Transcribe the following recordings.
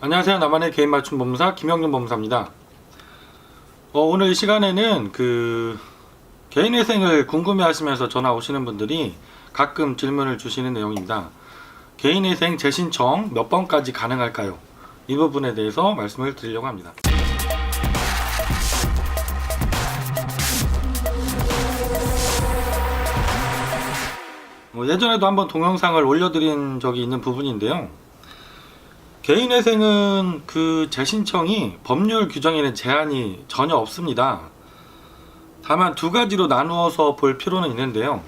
안녕하세요. 나만의 개인 맞춤 법무사 김영준 법무사입니다. 오늘 이 시간에는 개인회생을 궁금해 하시면서 전화 오시는 분들이 가끔 질문을 주시는 내용입니다. 개인회생 재신청 몇 번까지 가능할까요? 이 부분에 대해서 말씀을 드리려고 합니다. 예전에도 한번 동영상을 올려드린 적이 있는 부분인데요. 개인회생은 재신청이 법률 규정에는 제한이 전혀 없습니다. 다만 두 가지로 나누어서 볼 필요는 있는데요.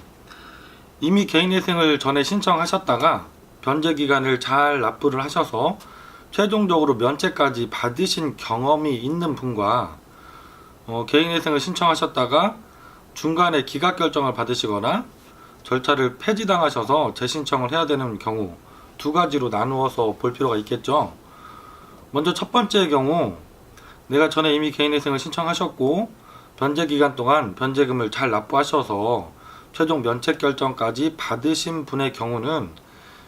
이미 개인회생을 전에 신청하셨다가 변제기간을 잘 납부를 하셔서 최종적으로 면제까지 받으신 경험이 있는 분과 개인회생을 신청하셨다가 중간에 기각결정을 받으시거나 절차를 폐지당하셔서 재신청을 해야 되는 경우, 두 가지로 나누어서 볼 필요가 있겠죠. 먼저 첫 번째의 경우, 내가 전에 이미 개인회생을 신청하셨고 변제기간 동안 변제금을 잘 납부하셔서 최종 면책결정까지 받으신 분의 경우는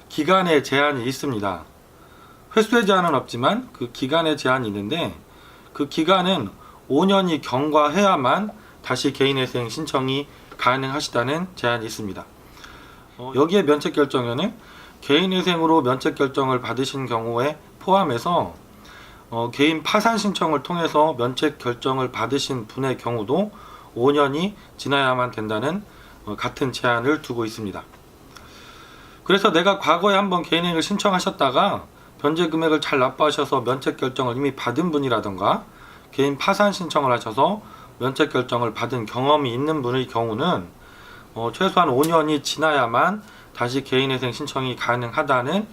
기간에 제한이 있습니다. 횟수의 제한은 없지만 그 기간에 제한이 있는데, 그 기간은 5년이 경과해야만 다시 개인회생 신청이 가능하시다는 제한이 있습니다. 여기에 면책결정에는 개인회생으로 면책결정을 받으신 경우에 포함해서 개인 파산 신청을 통해서 면책결정을 받으신 분의 경우도 5년이 지나야만 된다는 같은 제한을 두고 있습니다. 그래서 내가 과거에 한번 개인회생을 신청하셨다가 변제 금액을 잘 납부하셔서 면책결정을 이미 받은 분이라던가 개인 파산 신청을 하셔서 면책결정을 받은 경험이 있는 분의 경우는 최소한 5년이 지나야만 다시 개인회생 신청이 가능하다는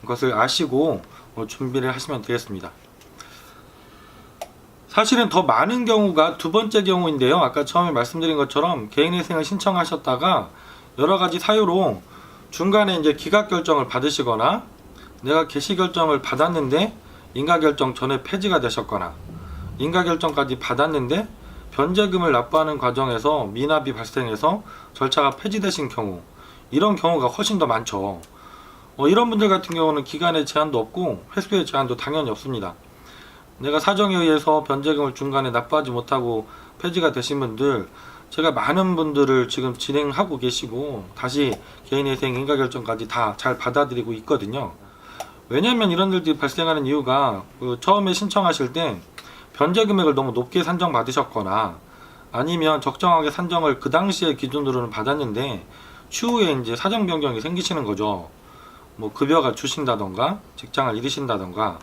것을 아시고 준비를 하시면 되겠습니다. 사실은 더 많은 경우가 두 번째 경우인데요. 아까 처음에 말씀드린 것처럼 개인회생을 신청하셨다가 여러 가지 사유로 중간에 이제 기각결정을 받으시거나 내가 개시결정을 받았는데 인가결정 전에 폐지가 되셨거나 인가결정까지 받았는데 변제금을 납부하는 과정에서 미납이 발생해서 절차가 폐지되신 경우, 이런 경우가 훨씬 더 많죠. 이런 분들 같은 경우는 기간의 제한도 없고 횟수의 제한도 당연히 없습니다. 내가 사정에 의해서 변제금을 중간에 납부하지 못하고 폐지가 되신 분들, 제가 많은 분들을 지금 진행하고 계시고 다시 개인회생 인가결정까지 다 잘 받아들이고 있거든요. 왜냐하면 이런 일들이 발생하는 이유가 처음에 신청하실 때 변제 금액을 너무 높게 산정받으셨거나 아니면 적정하게 산정을 그 당시의 기준으로는 받았는데 추후에 이제 사정 변경이 생기시는 거죠. 급여가 주신다던가 직장을 잃으신다던가,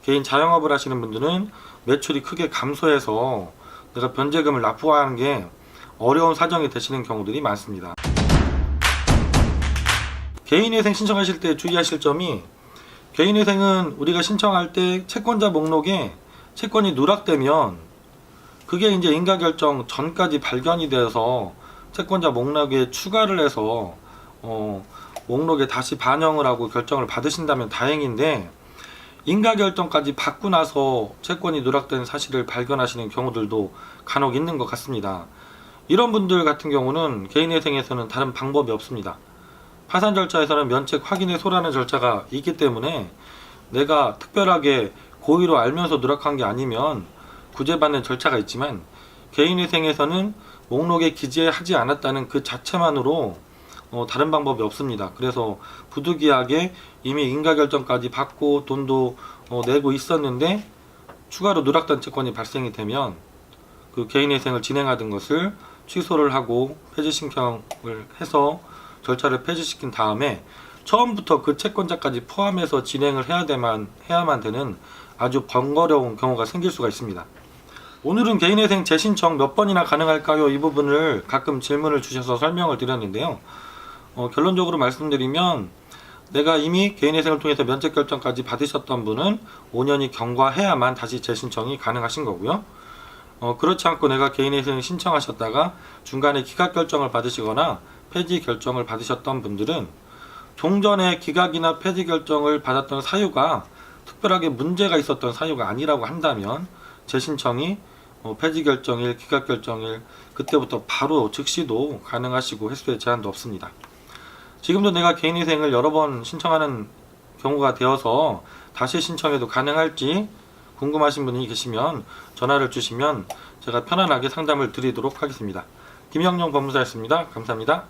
개인 자영업을 하시는 분들은 매출이 크게 감소해서 내가 변제금을 납부하는 게 어려운 사정이 되시는 경우들이 많습니다. 개인회생 신청하실 때 주의하실 점이, 개인회생은 우리가 신청할 때 채권자 목록에 채권이 누락되면 그게 이제 인가결정 전까지 발견이 되어서 채권자 목록에 추가를 해서 목록에 다시 반영을 하고 결정을 받으신다면 다행인데, 인가결정까지 받고 나서 채권이 누락된 사실을 발견하시는 경우들도 간혹 있는 것 같습니다. 이런 분들 같은 경우는 개인회생에서는 다른 방법이 없습니다. 파산 절차에서는 면책 확인의 소라는 절차가 있기 때문에 내가 특별하게 고의로 알면서 누락한 게 아니면 구제받는 절차가 있지만, 개인회생에서는 목록에 기재하지 않았다는 그 자체만으로 다른 방법이 없습니다. 그래서 부득이하게 이미 인가결정까지 받고 돈도 내고 있었는데 추가로 누락된 채권이 발생이 되면 그 개인회생을 진행하던 것을 취소를 하고 폐지 신청을 해서 절차를 폐지시킨 다음에 처음부터 그 채권자까지 포함해서 진행을 해야만 되는 아주 번거로운 경우가 생길 수가 있습니다. 오늘은 개인회생 재신청 몇 번이나 가능할까요? 이 부분을 가끔 질문을 주셔서 설명을 드렸는데요. 결론적으로 말씀드리면, 내가 이미 개인회생을 통해서 면책결정까지 받으셨던 분은 5년이 경과해야만 다시 재신청이 가능하신 거고요. 그렇지 않고 내가 개인회생을 신청하셨다가 중간에 기각결정을 받으시거나 폐지 결정을 받으셨던 분들은 종전에 기각이나 폐지 결정을 받았던 사유가 특별하게 문제가 있었던 사유가 아니라고 한다면 재신청이 폐지 결정일, 기각 결정일 그때부터 바로 즉시도 가능하시고 횟수의 제한도 없습니다. 지금도 내가 개인회생을 여러 번 신청하는 경우가 되어서 다시 신청해도 가능할지 궁금하신 분이 계시면 전화를 주시면 제가 편안하게 상담을 드리도록 하겠습니다. 김영용 법무사였습니다. 감사합니다.